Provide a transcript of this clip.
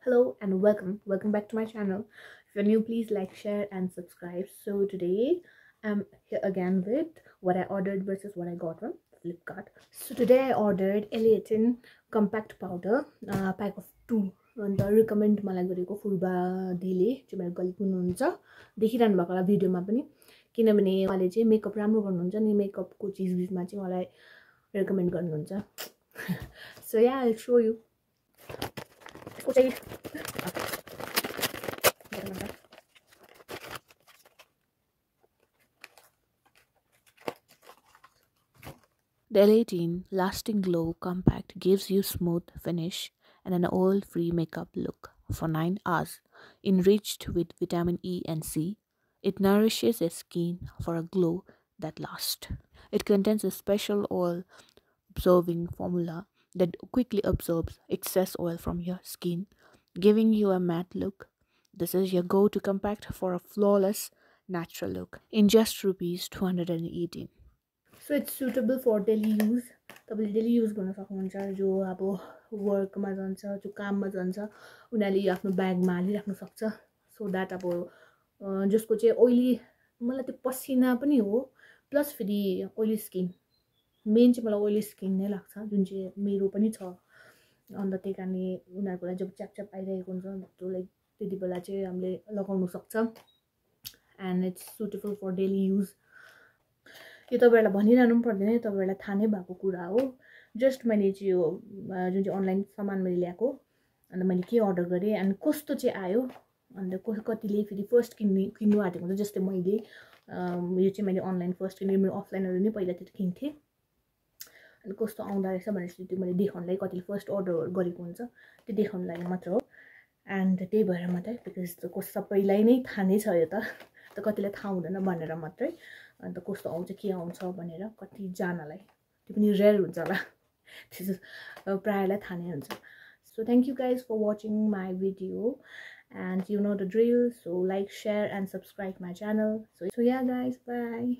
Hello and welcome back to my channel. If you're new, please like, share and subscribe. So today I'm here again with what I ordered versus what I got from Flipkart. So today I ordered L18 compact powder, pack of 2. And the recommend मलाई गरेको फुलबा दिले चाहिँ मेरो गली हुनुहुन्छ देखिरहनु भएको होला भिडियोमा पनि किनभने उहाँले चाहिँ मेकअप राम्रो गर्नुहुन्छ नि मेकअपको चीजमा चाहिँ मलाई recommend गर्नुहुन्छ. So yeah, I'll show you. Okay. The L18 Lasting Glow Compact gives you smooth finish and an oil-free makeup look for 9 hours. Enriched with vitamin E and C, it nourishes your skin for a glow that lasts. It contains a special oil-absorbing formula that quickly absorbs excess oil from your skin, giving you a matte look. This is your go-to compact for a flawless, natural look in just rupees 218. So it's suitable for daily use. तपाईले daily use गर्न सक्नुहुन्छ जो अब वर्कमा जान्छ जो काममा जान्छ उनीहरुले आफ्नो ब्यागमा हालिराख्न सक्छ सो दैट अब जसको चाहिँ ओइली मलाई त्यो पसिना पनि हो प्लस फेरि ओइली स्किन मेन चाहिँ मलाई ओइली स्किन नै लाग्छ जुन चाहिँ मेरो पनि छ अन्त त्यही कारणले उनीहरुको लागि जब च्याप आइरहेको हुन्छ त्यो लाइक त्यति बेला चाहिँ हामीले लगाउन सक्छ and it's suitable for daily use यो तपाईहरुलाई भनिरहनु पनि पर्दैन तपाईहरुलाई थाहा नै भएको कुरा हो जस्ट मैले चाहिँ यो जुन चाहिँ अनलाइन सामान मैले ल्याएको अनि मैले के अर्डर गरे अनि कस्तो चाहिँ आयो अनि कतिले फेरि फर्स्ट किन्नु आटेको हुन्छ जस्तै मैले यो चाहिँ मैले अनलाइन फर्स्ट किने मेरो अफलाइनहरु नै पहिला त्यो किन्थे अनि कस्तो आउँदा रहेछ भनेर त्यो मैले देखाउनलाई कतिले फर्स्ट अर्डर गरेको हुन्छ त्यो देखाउन लागि मात्र हो एन्ड त्यही भएर मात्रै बिकज सबैलाई नै थाहा नै छ यो त कतिलाई थाहा हुँदैन भनेर मात्रै अन्त कस्तो आउँछ के आउँछ भनेर कति जनालाई त्यो पनि रेयर हुन्छ होला त्यसो प्रायलाई थाहा नै हुन्छ so thank you guys for watching my video and you know the drill, so like, share and subscribe my channel. So yeah guys, bye.